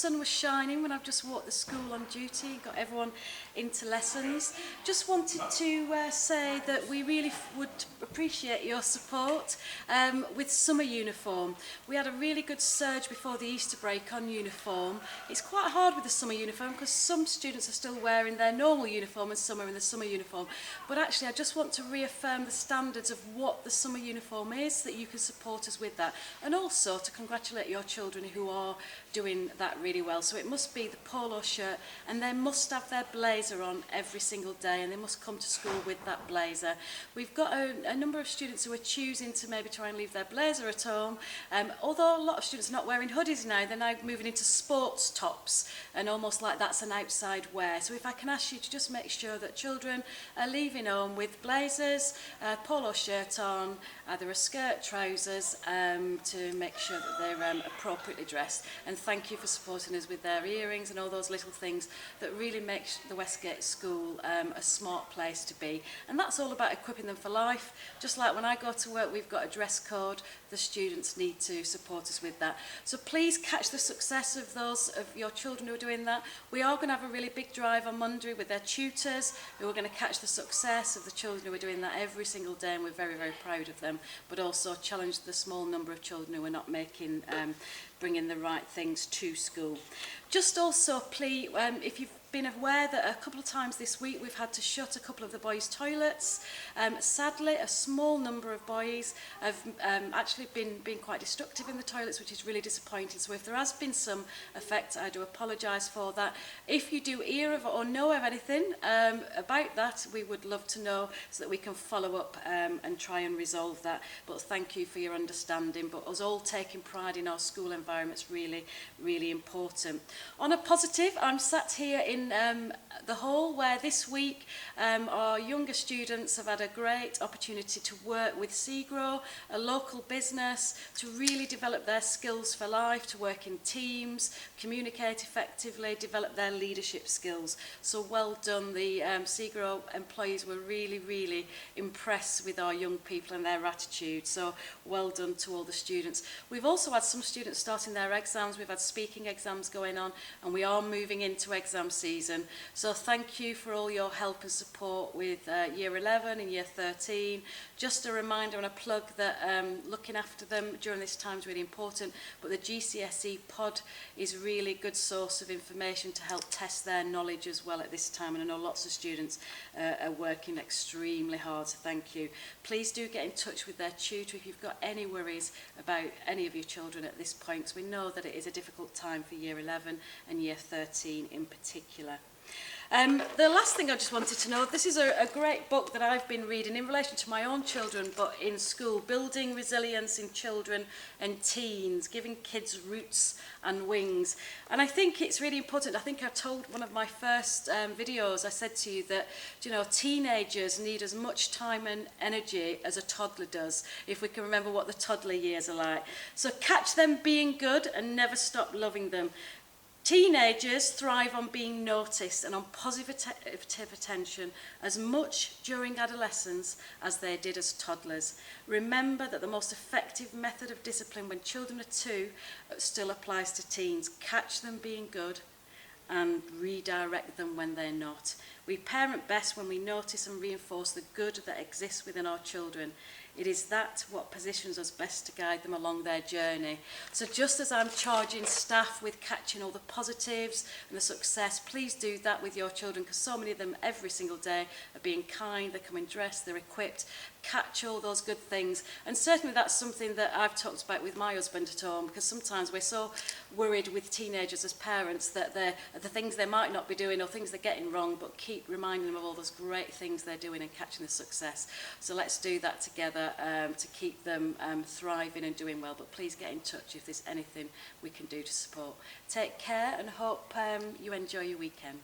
sun was shining when I've just walked the school on duty and got everyone into lessons. Just wanted to say that we really would appreciate your support with summer uniform. We had a really good surge before the Easter break on uniform. It's quite hard with the summer uniform because some students are still wearing their normal uniform and some are in the summer uniform. But actually I just want to reaffirm the standards of what the summer uniform is, so that you can support us with that. And also to congratulate your children who are doing that really well. So it must be the polo shirt, and they must have their blazer on every single day, and they must come to school with that blazer. We've got a number of students who are choosing to maybe try and leave their blazer at home. Although a lot of students are not wearing hoodies now, they're now moving into sports tops, and almost like that's an outside wear. So if I can ask you to just make sure that children are leaving home with blazers, a polo shirt on, either a skirt, trousers, to make sure that they're appropriately dressed. And thank you for supporting us with their earrings and all those little things that really make the Westgate School a smart place to be. And that's all about equipping them for life. Just like when I go to work, we've got a dress code. The students need to support us with that. So please catch the success of those of your children who are doing that. We are going to have a really big drive on Monday with their tutors, who are going to catch the success of the children who are doing that every single day, and we're very, very proud of them, but also challenge the small number of children who are not making bringing the right things to school. Just also please, if you've been aware that a couple of times this week we've had to shut a couple of the boys' toilets. Sadly, a small number of boys have actually been quite destructive in the toilets, which is really disappointing. So if there has been some effect, I do apologise for that. If you do hear of or know of anything about that, we would love to know so that we can follow up and try and resolve that. But thank you for your understanding. But us all taking pride in our school environment is really, really important. On a positive, I'm sat here in the hall where this week our younger students have had a great opportunity to work with SEGRO, a local business, to really develop their skills for life, to work in teams, communicate effectively, develop their leadership skills. So well done. The SEGRO employees were really, really impressed with our young people and their attitude. So well done to all the students. We've also had some students starting their exams. We've had speaking exams going on, and we are moving into exam season. So thank you for all your help and support with Year 11 and Year 13. Just a reminder and a plug that looking after them during this time is really important, but the GCSE pod is really good source of information to help test their knowledge as well at this time, and I know lots of students are working extremely hard, so thank you. Please do get in touch with their tutor if you've got any worries about any of your children at this point, because we know that it is a difficult time for Year 11 and Year 13 in particular. The last thing I just wanted to know, this is a great book that I've been reading in relation to my own children, but in school, Building Resilience in Children and Teens, Giving Kids Roots and Wings. And I think it's really important. I think I told one of my first videos, I said to you that, you know, teenagers need as much time and energy as a toddler does, if we can remember what the toddler years are like. So catch them being good and never stop loving them. Teenagers thrive on being noticed and on positive attention as much during adolescence as they did as toddlers. Remember that the most effective method of discipline when children are 2 still applies to teens. Catch them being good and redirect them when they're not. We parent best when we notice and reinforce the good that exists within our children. It is that what positions us best to guide them along their journey. So just as I'm charging staff with catching all the positives and the success, please do that with your children, because so many of them every single day are being kind, they're coming dressed, they're equipped. Catch all those good things. And certainly that's something that I've talked about with my husband at home, because sometimes we're so worried with teenagers as parents that the things they might not be doing or things they're getting wrong, but keep reminding them of all those great things they're doing and catching the success. So let's do that together to keep them thriving and doing well. But please get in touch if there's anything we can do to support. Take care and hope you enjoy your weekend.